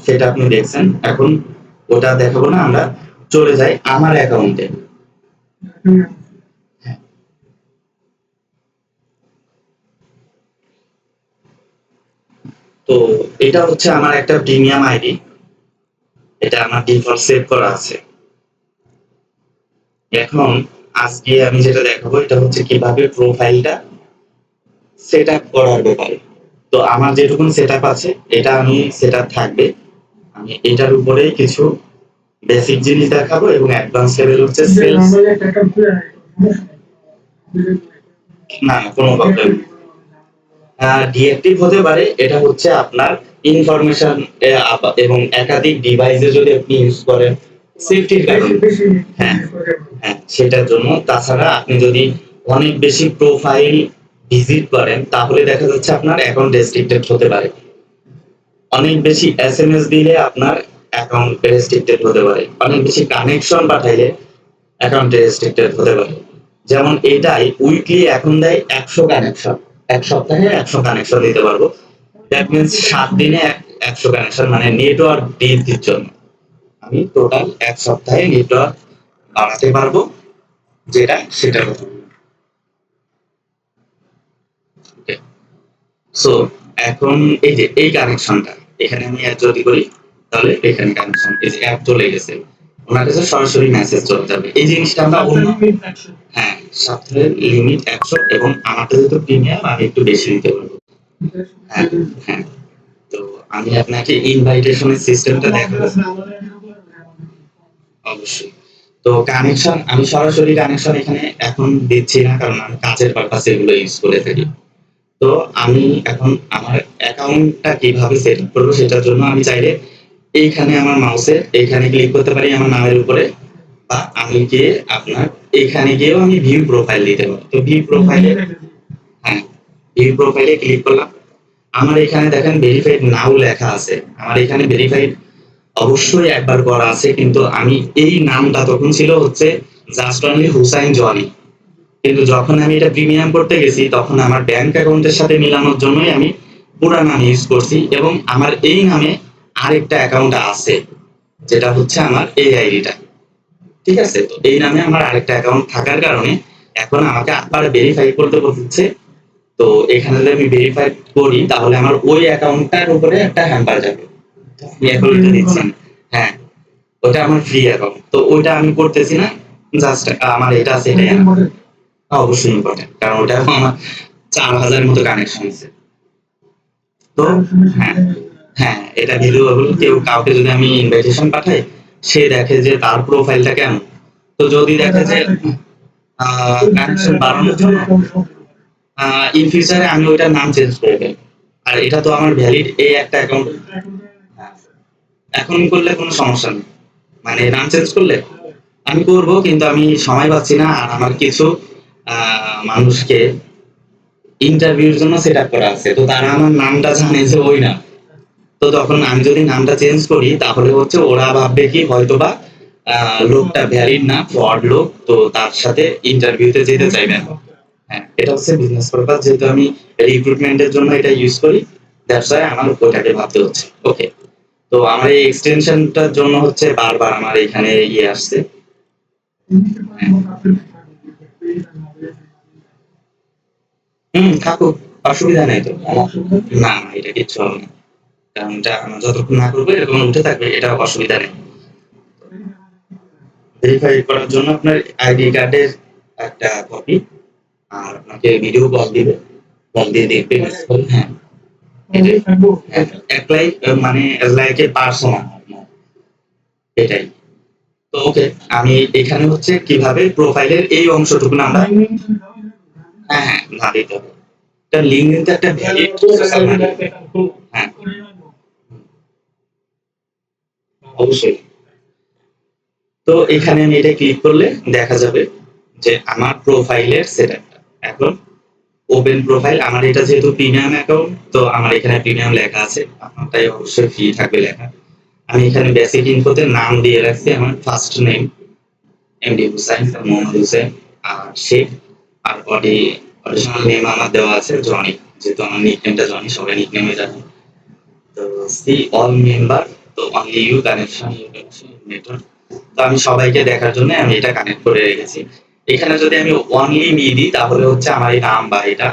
সেটা আপনি দেখছেন। এখন ওটা দেখাবো না, আমরা চলে যাই আমার অ্যাকাউন্টে। তো এটা হচ্ছে আমার একটা প্রিমিয়াম আইডি, এটা আমার ডিফল্ট সেভ করা আছে। এখন আজকে আমি যেটা দেখাবো এটা হচ্ছে কিভাবে প্রোফাইলটা সেট আপ করার ব্যাপারে। তো আমার যেটুকুন সেট আপ আছে এটা আমি সেট আপ থাকবে, আমি এটার উপরেই কিছু বেসিক জিনিস দেখাবো এবং অ্যাডভান্স লেভেল হচ্ছে সেলস। না কোনো প্রবলেম, ডিএক্টিভ হতে পারে, এটা হচ্ছে আপনার ইনফরমেশন এবং একাধিক ডিভাইসে যদি আপনি ইউজ করেন সেফটির কারণে। হ্যাঁ হ্যাঁ সেটার জন্য। তাছাড়া আপনি যদি অনেক বেশি প্রোফাইল ভিজিট করেন তাহলে দেখা যাচ্ছে আপনার অ্যাকাউন্ট রেস্ট্রিক্টেড হতে পারে। অনেক বেশি এসএমএস দিলে আপনার অ্যাকাউন্ট রেস্ট্রিক্টেড হতে পারে। অনেক বেশি কানেকশন পাঠাইলে অ্যাকাউন্ট রেস্ট্রিক্টেড হতে পারে। যেমন এটাই উইকলি এখন দেয় 100 কানেকশন, এক সপ্তাহে 100 কানেকশন দিতে পারবো। দ্যাট মিনস 7 দিনে 100 কানেকশন, মানে নেটওয়ার্ক বৃদ্ধির জন্য আমি টোটাল 1 সপ্তাহে নেটওয়ার্ক বাড়াতে পারবো, যেটা সেটার কথা। সো এখন এই যে এই কানেকশনটা এখানে আমি অ্যাড যদি করি তাহলে এখানে কানেকশন এই যে অ্যাড চলে গেছে, ওনার কাছে সরাসরি মেসেজ চলে যাবে। এই জিনিসটা আমরা অন্য, হ্যাঁ সপ্তাহের লিমিট 100 এবং আমারটা যেহেতু প্রিমিয়াম আমি একটু বেশি দিতে পারবো। হ্যাঁ হ্যাঁ। তো আমি আপনাকে ইনভাইটেশনের সিস্টেমটা দেখাবো। অবশ্যই। তো কানেকশন আমি সরাসরি কানেকশন এখানে এখন দিচ্ছি না, কারণ আমি কাজের পারপাসে এগুলো ইউজ করে থাকি। তো আমি এখন আমার অ্যাকাউন্টটা কিভাবে সেট আপ করবো সেটার জন্য আমি চাইলে এইখানে আমার মাউসে এইখানে ক্লিক করতে পারি আমার নামের উপরে, বা আমি গিয়ে আপনার এইখানে গিয়েও আমি ভিউ প্রোফাইল দিতে পারি। তো ভিউ প্রোফাইলে, হ্যাঁ ভিউ প্রোফাইলে ক্লিক করলাম। আমার এখানে দেখেন ভেরিফাইড নাও লেখা আছে, আমার এখানে ভেরিফাইড অবশ্যই একবার করা আছে, কিন্তু আমি এই নামটা তখন ছিল হচ্ছে জাস্ট অনলি হুসাইন জনি। কিন্তু যখন আমি এটা প্রিমিয়াম করতে গেছি তখন আমার ব্যাংক অ্যাকাউন্টের সাথে মিলানোর জন্যই আমি পুরা নাম ইউজ করছি, এবং আমার এই নামে আরেকটা অ্যাকাউন্ট আছে যেটা হচ্ছে আমার এই আইডিটা। ঠিক আছে, তো এই নামে আমার আরেকটা অ্যাকাউন্ট থাকার কারণে এখন আমাকে আবার ভেরিফাই করতে বলছে। তো এখানে যদি আমি ভেরিফাই করি তাহলে আমার ওই অ্যাকাউন্টটার উপরে একটা হ্যাম্পার যাবে। আপনি এখন এটা দিচ্ছেন, হ্যাঁ ওটা আমার ফ্রি অ্যাকাউন্ট, তো ওইটা আমি করতেছি না। জাস্ট আমার এটা আছে এটাই অবশ্যই ইম্পর্টেন্ট, কারণ ওটা আমার 4000 মতো কানেকশন আছে। তো হ্যাঁ হ্যাঁ এটা ভ্যালুয়েবল, কেউ কাউকে যদি আমি ইনভাইটেশন পাঠাই সে দেখে যে তার প্রোফাইলটা কেমন। তো যদি দেখে যে কানেকশন বাড়ানোর জন্য ইন ফিউচারে আমি ওইটার নাম চেঞ্জ করে দেব। আর এটা তো আমার ভ্যালিড এই একটা অ্যাকাউন্ট, এখন করলে কোনো সমস্যা নেই, মানে নাম চেঞ্জ করলে আমি করব, কিন্তু আমি সময় পাচ্ছি না। আর আমার কিছু মানুষকে ইন্টারভিউর জন্য সেট আপ করা আছে, তো তারা আমার নামটা জানে যে ওই না। তো তখন আমি যদি নামটা চেঞ্জ করি তাহলে হচ্ছে ওরা ভাববে কি হয়তোবা লোকটা ভ্যালিড না, ফ্রড লোক, তো তার সাথে ইন্টারভিউতে যেতে চাইবে না। হ্যাঁ এটা হচ্ছে বিজনেস পারপাস, যেহেতু আমি রিক্রুটমেন্টের জন্য এটা ইউজ করি, দ্যাটস ওয়াই আমার ওইটাকে ভাবতে হচ্ছে। ওকে, তো আমার এই এক্সটেনশনটার জন্য হচ্ছে বারবার আমার এখানে ইয়ে আসছে। থাকুক, অসুবিধা নেই তো। না না এটা কিচ্ছু হবে না, কারণ এটা আমার যতক্ষণ না করবো এরকম উঠে থাকবে, এটা অসুবিধা নেই। ভেরিফাই করার জন্য আপনার আইডি কার্ডের একটা কপি, আর আপনাকে ভিডিও কল দিবে, কল দিয়ে দেখবে। হ্যাঁ অ্যাপ্লাই মানে লাইক এ পার্সোনা, এটাই। তো ওকে, আমি এখানে হচ্ছে কিভাবে প্রোফাইলের এই অংশটুকু আমরা, হ্যাঁ হ্যাঁ না দিতে হবে, একটা লিঙ্ক দিতে, একটা ভ্যালিড সোশ্যাল মিডিয়া। হ্যাঁ অবশ্যই। তো এখানে আমি এটা ক্লিক করলে দেখা যাবে যে আমার প্রোফাইলের সেটআপটা এখন ওপেন প্রোফাইল। আমার এটা যেহেতু প্রিমিয়াম অ্যাকাউন্ট, তো আমার এখানে প্রিমিয়াম লেখা আছে, আপনারটাই অবশ্যই ফ্রি থাকবে লেখা। আমি এখানে বেসিক ইনফোতে নাম দিয়ে রাখছি আমার first name MD Hussain, Mohammad Hussain, আর শেখ। আর অডিশনাল নেম আমার দেওয়া আছে জনি, যেহেতু আমার নিকনেমটা জনি, সবাই নিকনেমে জানে। তো সি অল মেম্বার তো অনলি ইউ কানেকশন নেটওয়ার্ক। তো আমি সবাইকে দেখার জন্য আমি এটা কানেক্ট করে রেখেছি। এখানে যদি আমি অনলি মি দিই তাহলে হচ্ছে আমার এই নাম বা এটা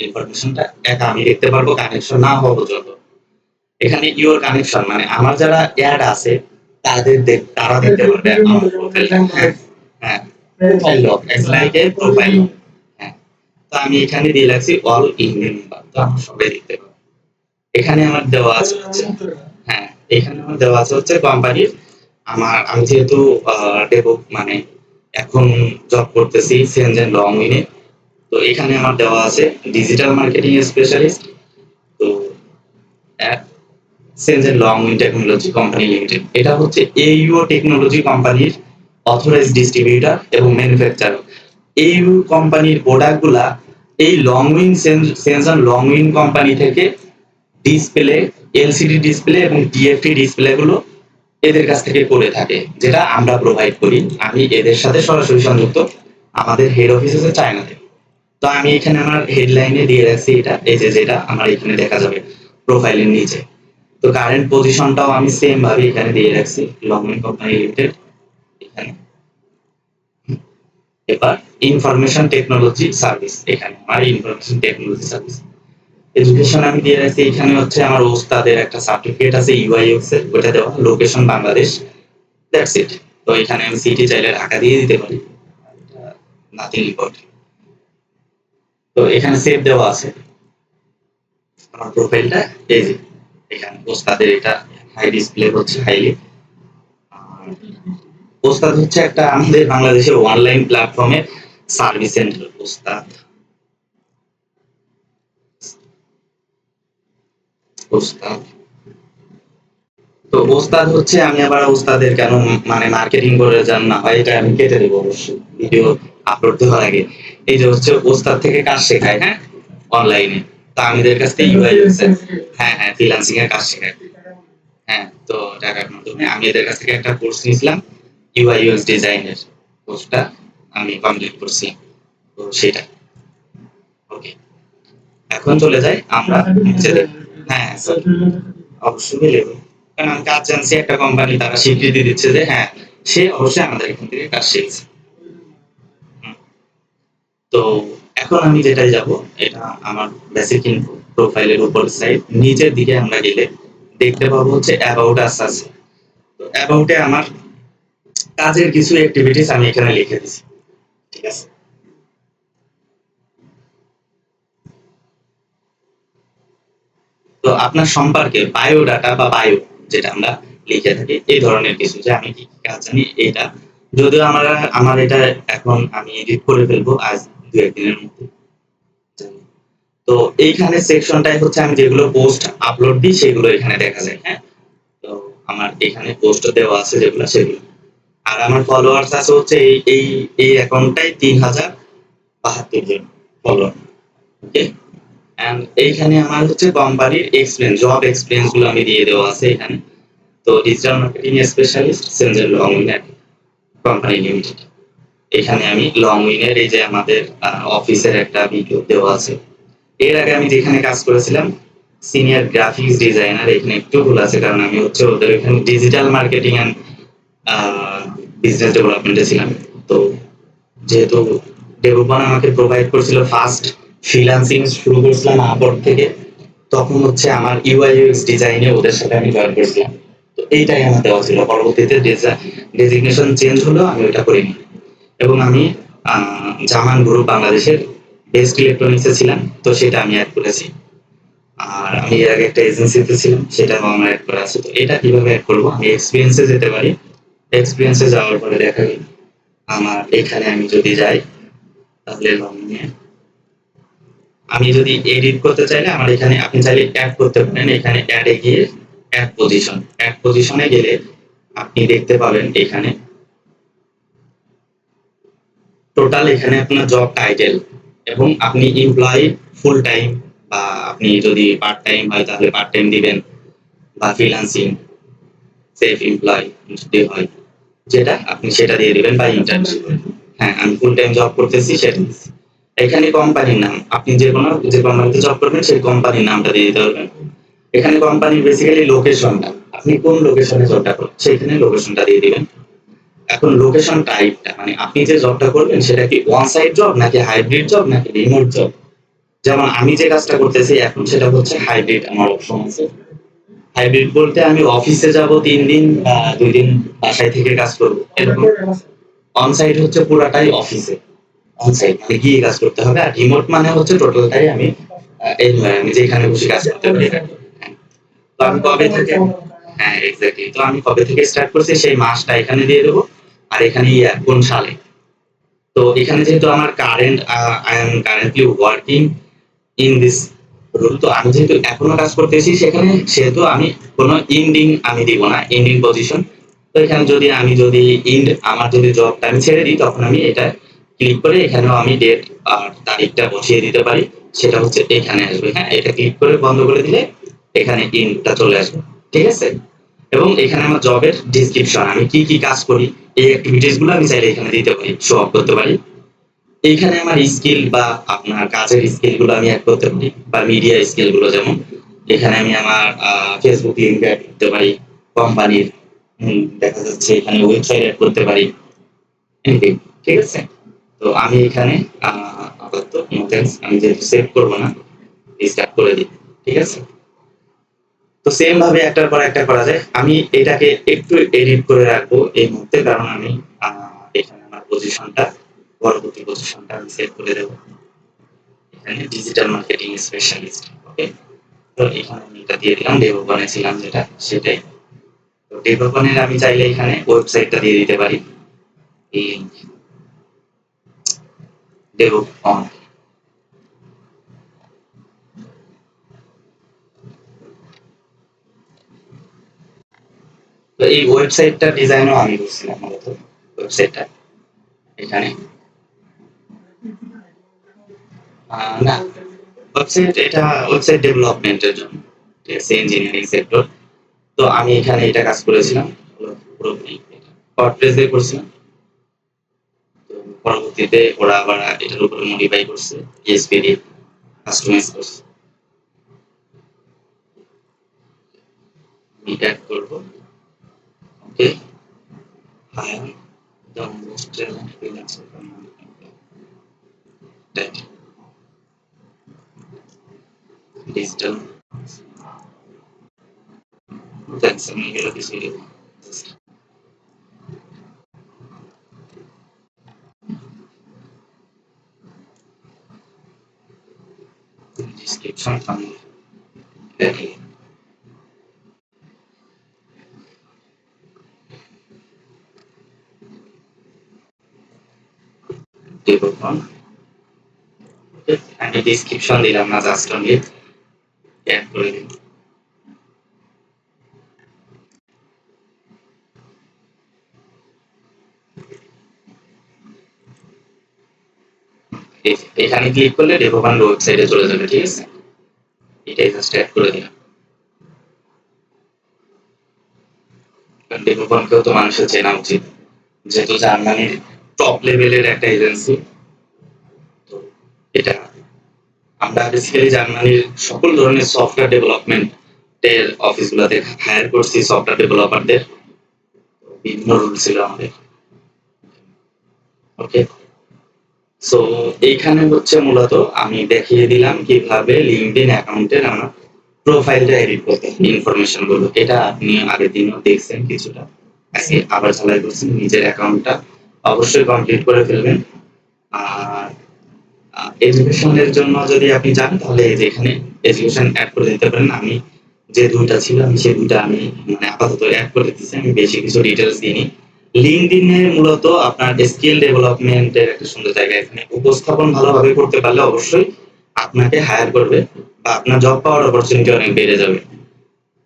ইনফরমেশনটা একা আমি দেখতে পারবো কানেকশন না হওয়া পর্যন্ত। এখানে ইউর কানেকশন মানে আমার যারা অ্যাড আছে তারা দেখতে পারবে আমার প্রোফাইলটা। হ্যাঁ, হ্যাঁ, profile lock like a profile. হ্যাঁ, তো আমি এখানে দিয়ে রাখছি অল ইন্ডিয়ান নাম্বার, তো আমার সবাই দেখতে পাবে। এখানে আমার দেওয়া আছে হচ্ছে, হ্যাঁ, এখানে আমার দেওয়া আছে হচ্ছে কোম্পানির আমি যেহেতু ডেভেলপ মানে এখন জব করতেছি সেনজেন লংউইনে, তো এখানে আমার দেওয়া আছে ডিজিটাল মার্কেটিং স্পেশালিস্ট। তো সেনজেন লংউইন টেকনোলজি কোম্পানি লিমিটেড, এটা হচ্ছে এইইউ টেকনোলজি কোম্পানির অথরাইজড ডিস্ট্রিবিউটর এবং ম্যানুফ্যাকচারার। এইইউ কোম্পানির প্রোডাক্টগুলা এই লংউইন সেনজেন লংউইন কোম্পানি থেকে ডিসপ্লে, এলসিডি ডিসপ্লে এবং টিএফটি ডিসপ্লে গুলো এদের কাছ থেকে করে থাকে, যেটা আমরা প্রোভাইড করি। আমি এদের সাথে সরাসরি সংযুক্ত, আমাদের হেড অফিস আছে চায়নাতে। তো আমি এখানে আমার হেডলাইনে দিয়ে রাখছি এটা, এই যে যেটা আমার এখানে দেখা যাবে প্রোফাইলের নিচে। তো কারেন্ট পজিশনটাও আমি সেম ভাবে এখানে দিয়ে রাখছি, লংউইন কোম্পানি লিমিটেড এখানে। এবার ইনফরমেশন টেকনোলজি সার্ভিস, এখানে আমার ইনফরমেশন টেকনোলজি সার্ভিস। এডুকেশন আমি দিয়ে রাখছি, এখানে হচ্ছে আমার ওস্তাদের একটা সার্টিফিকেট আছে ইউআইএক্স এর, ওটা দেওয়া, লোকেশন বাংলাদেশ, দ্যাটস ইট। তো এখানে আমি সিটি চাইলে ঢাকা দিয়ে দিতে পারি, নাথিং ইম্পর্টেন্ট। তো এখানে সেভ দেওয়া আছে আমার প্রোফাইলটা, এই যে এখানে ওস্তাদের এটা হাই ডিসপ্লে হচ্ছে হাইলি। ওস্তাদ হচ্ছে একটা আমাদের বাংলাদেশের অনলাইন প্ল্যাটফর্মে সার্ভিস সেন্টার। ওস্তাদ ওস্তাদ তো ওস্তাদ হচ্ছে, আমি আবার ওস্তাদের কেন মানে মার্কেটিং করে যান না হয়, এটা আমি কেটে দেবো অবশ্যই ভিডিও আপলোড দেওয়ার আগে। এই যে হচ্ছে ওস্তাদ থেকে কাজ শেখায়, হ্যাঁ, অনলাইনে। তো আমি এদের কাছ থেকে ইউআই ইউএক্স, হ্যাঁ হ্যাঁ, ফ্রিল্যান্সিং এর কাজ শেখায়। হ্যাঁ, তো টাকার মাধ্যমে আমি এদের কাছ থেকে একটা কোর্স নিয়েছিলাম ইউআই ইউএক্স ডিজাইনের, কোর্সটা আমি কমপ্লিট করছি। তো সেটা ওকে, এখন চলে যাই আমরা নিচে। হ্যাঁ স্যার, অবশ্যই মিলেবে, কারণ আমি কাজ জানছি একটা কোম্পানি, তারা স্বীকৃতি দিচ্ছে যে হ্যাঁ সে অবশ্যই আমাদের এখান থেকে কাজ শিখছে। তো এখন আমি যেটাই যাব, এটা আমার বেসিক ইনফো প্রোফাইলের উপর সাইড নিচের দিকে আমরা গেলে দেখতে পাবো হচ্ছে অ্যাবাউট আস আছে। তো অ্যাবাউটে আমার কাজের কিছু অ্যাক্টিভিটিস আমি এখানে লিখে দিছি, ঠিক আছে। তো আপনার সম্পর্কে বায়োডাটা বা বায়ো যেটা আমরা লিখে থাকি, এই ধরনের কিছু, যে আমি কি কি কাজ জানি এইটা। যদিও আমার এটা এখন আমি এডিট করে ফেলবো আজ 2-1 দিনের মধ্যে। তো এইখানে সেকশনটাই হচ্ছে আমি যেগুলো পোস্ট আপলোড দিই সেগুলো এখানে দেখা যায়, হ্যাঁ। তো আমার এখানে পোস্ট দেওয়া আছে যেগুলো সেগুলো। আর আমার ফলোয়ার্স আছে হচ্ছে এই অ্যাকাউন্টটাই 3072 জন ফলোয়ার, ওকে। এন্ড এইখানে আমার হচ্ছে কোম্পানির এক্সপিরিয়েন্স, জব এক্সপিরিয়েন্স গুলো আমি দিয়ে দেওয়া আছে এখানে। তো digital marketing specialist Shenzhen Longwin company limited, এখানে আমি লংউইনের এই যে আমাদের অফিসের একটা ভিডিও দেওয়া আছে। এর আগে আমি যেখানে কাজ করেছিলাম সিনিয়র গ্রাফিক্স ডিজাইনার, এখানে একটু ভুল আছে, কারণ আমি হচ্ছে ওদের এখানে ডিজিটাল মার্কেটিং এন্ড বিজনেস ডেভেলপমেন্টে ছিলাম। তো যেহেতু ডেভেলপার আমাকে প্রোভাইড করেছিল, ফার্স্ট ফ্রিল্যান্সিং শুরু করেছিলাম আপওয়ার্ক থেকে, তখন হচ্ছে আমার ইউআই ইউএক্স ডিজাইনে ওদের সাথে আমি জয়েন করেছিলাম। তো এইটাই আমার দেওয়া ছিল, পরবর্তীতে ডেজিগনেশন চেঞ্জ হলো, আমি ওইটা করিনি। এবং আমি জামান গ্রুপ বাংলাদেশের বেস্ট ইলেকট্রনিক্সে ছিলাম, তো সেটা আমি অ্যাড করেছি। আর আমি এর আগে একটা এজেন্সিতে ছিলাম, সেটাও আমার অ্যাড করা আছে। তো এটা কিভাবে অ্যাড করবো, আমি এক্সপিরিয়েন্সে যেতে পারি। এক্সপিরিয়েন্সে যাওয়ার পরে দেখা গেল আমার এখানে আমি যদি যাই তাহলে আমি যদি এডিট করতে চাইলে আমার এখানে আপনি চাইলে অ্যাড করতে পারেন। এখানে অ্যাডে গিয়ে অ্যাড পজিশনে গেলে আপনি দেখতে পাবেন এখানে টোটাল, এখানে আপনার জব টাইটেল এবং আপনি এমপ্লয়ি ফুল টাইম, বা আপনি যদি পার্ট টাইম হয় তাহলে পার্ট টাইম দিবেন, বা ফ্রিল্যান্সিং সেলফ এমপ্লয় যদি হয় যেটা আপনি সেটা দিয়ে দিবেন, বা ইন্টার্নশিপ। হ্যাঁ, আমি ফুল টাইম জব করতেছি সেটা দিচ্ছি। এখানে কোম্পানির নাম, আপনি যে কোম্পানিতে জব করবেন সেই কোম্পানির নামটা দিয়ে দিতে পারবেন। এখানে কোম্পানির বেসিক্যালি লোকেশনটা, আপনি কোন লোকেশনে জবটা করবেন সেইখানে লোকেশনটা দিয়ে দিবেন। এখন লোকেশন টাইপটা মানে আপনি যে জবটা করবেন সেটা কি ওয়ান সাইড জব নাকি হাইব্রিড জব নাকি রিমোট জব। যেমন আমি যে কাজটা করতেছি এখন সেটা হচ্ছে হাইব্রিড, আমার অপশন আছে। হাইব্রিড বলতে আমি অফিসে যাব ৩ দিন বা ২ দিন বাসায় থেকে কাজ করব এরকম। অন সাইট হচ্ছে পুরাটাই অফিসে, অন সাইট মানে গিয়ে কাজ করতে হবে। আর রিমোট মানে হচ্ছে টোটালটাই আমি আমি যেখানে বসে কাজ করতে পারি। হ্যাঁ। তো আমি কবে থেকে, হ্যাঁ এক্স্যাক্টলি, তো আমি কবে থেকে স্টার্ট করছি সেই মাসটা এখানে দিয়ে দেবো। আর এখানে কোন সালে। তো এখানে যেহেতু আমার current, I am currently working in this role, তো আমি যেহেতু এখনো কাজ করতেছি সেখানে, সেহেতু আমি কোনো ইন্ডিং আমি দিব না, ইন্ডিং পজিশন। তো এখানে যদি আমার যদি জবটা আমি ছেড়ে দিই তখন আমি এটা ক্লিক করে এখানেও আমি ডেট আর তারিখটা বসিয়ে দিতে পারি। সেটা হচ্ছে এখানে আসবে। হ্যাঁ, এটা ক্লিক করে বন্ধ করে দিলে এখানে ইনটা চলে আসবে। ঠিক আছে। এবং এখানে আমার জবের ডিসক্রিপশন, আমি কি কি কাজ করি এই অ্যাক্টিভিটিস গুলো আমি চাইলে এখানে দিতে পারি, শো অফ করতে পারি। এইখানে আমার স্কিল বা আপনার কাজের স্কিল গুলো আমি অ্যাড করতে পারি, বা মিডিয়া স্কিল গুলো, যেমন এখানে আমি আমার ফেসবুক লিঙ্ক অ্যাড করতে পারি, কোম্পানির দেখা যাচ্ছে এখানে ওয়েবসাইট অ্যাড করতে পারি, এনিথিং। ঠিক আছে। তো আমি এখানে আপাতত নো থ্যাঙ্কস, আমি যেহেতু সেভ করবো না, স্টার্ট করে দিই। ঠিক আছে। তো সেম ভাবে একটার পর একটা করা যায়। আমি এটাকে একটু এডিট করে রাখবো এই মুহূর্তে, কারণ আমি এখানে আমার পজিশনটা, পরবর্তী পজিশনটা আমি সেভ করে দেবো। এখানে ডিজিটাল মার্কেটিং স্পেশালিস্ট। ওকে। তো এখানে আমি এটা দিয়ে দিলাম, ডেভোপনে ছিলাম যেটা সেটাই। তো ডেভোপনের আমি চাইলে এখানে ওয়েবসাইটটা দিয়ে দিতে পারি, ডেভোপন। তো এই ওয়েবসাইটটা ডিজাইনও আমি করছিলাম মূলত, ওয়েবসাইটটা এখানে না, ওয়েবসাইট, এটা ওয়েবসাইট ডেভেলপমেন্টের জন্য, ঠিক আছে, ইঞ্জিনিয়ারিং সেক্টর। তো আমি এখানে এটা কাজ করেছিলাম পুরোপুরি ওয়ার্ডপ্রেস দিয়ে করছিলাম। তো পরবর্তীতে ওরা আবার এটার উপরে মডিফাই করছে, পিএইচপি দিয়ে কাস্টমাইজ করছে। আমি অ্যাড করব। Okay. Hire the most relevant freelancer from digital. Thanks, আমি এগুলো কিছু ডিসক্রিপশন আমি দেখি। ডেভেলপন। আমি ডিসক্রিপশন দিলাম না, জাস্ট অনলি অ্যাড করে দিন। এখানে ক্লিক করলে ডেভোপান ওয়েবসাইটে চলে যাবে। ঠিক আছে, এটাই জাস্ট অ্যাড করে দিলাম। ডেভোপানকেও তো মানুষের চেনা উচিত, যেহেতু জার্মানির টপ লেভেলের একটা এজেন্সি। তো এটা আমরা বেসিক্যালি জার্মানির সকল ধরনের সফটওয়্যার ডেভেলপমেন্ট এর অফিসগুলোতে হায়ার করছি সফটওয়্যার ডেভেলপারদের। বিভিন্ন রুল ছিল আমাদের। ওকে। সো এইখানে হচ্ছে মূলত আমি দেখিয়ে দিলাম কিভাবে লিঙ্কডইন অ্যাকাউন্টের আমার প্রোফাইলটা এডিট করতে হবে, ইনফরমেশন গুলো। এটা আপনি আগের দিনও দেখছেন কিছুটা, আজকে আবার চালাই করছেন। নিজের অ্যাকাউন্টটা অবশ্যই কমপ্লিট করে ফেলবেন। আর এডুকেশনের জন্য যদি আপনি চান তাহলে এই যে এখানে এডুকেশন অ্যাড করে দিতে পারেন। আমি যে দুইটা ছিল আমি সেই দুইটা আমি মানে আপাতত অ্যাড করে দিচ্ছি, আমি বেশি কিছু ডিটেলস দিইনি। লিঙ্কডইনে মূলত আপনার স্কিল ডেভেলপমেন্টের একটা সুন্দর জায়গা। এখানে উপস্থাপন ভালোভাবে করতে পারলে অবশ্যই আপনাকে হায়ার করবে, বা আপনার জব পাওয়ার অপরচুনিটি অনেক বেড়ে যাবে।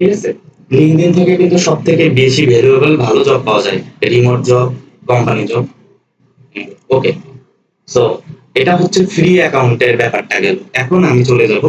ঠিক আছে। লিঙ্কডইন থেকে কিন্তু সব থেকে বেশি ভ্যালুয়েবল ভালো জব পাওয়া যায়, রিমোট জব, কোম্পানি জব। ওকে। সো এটা হচ্ছে ফ্রি অ্যাকাউন্টের ব্যাপারটা গেল। এখন আমি চলে যাব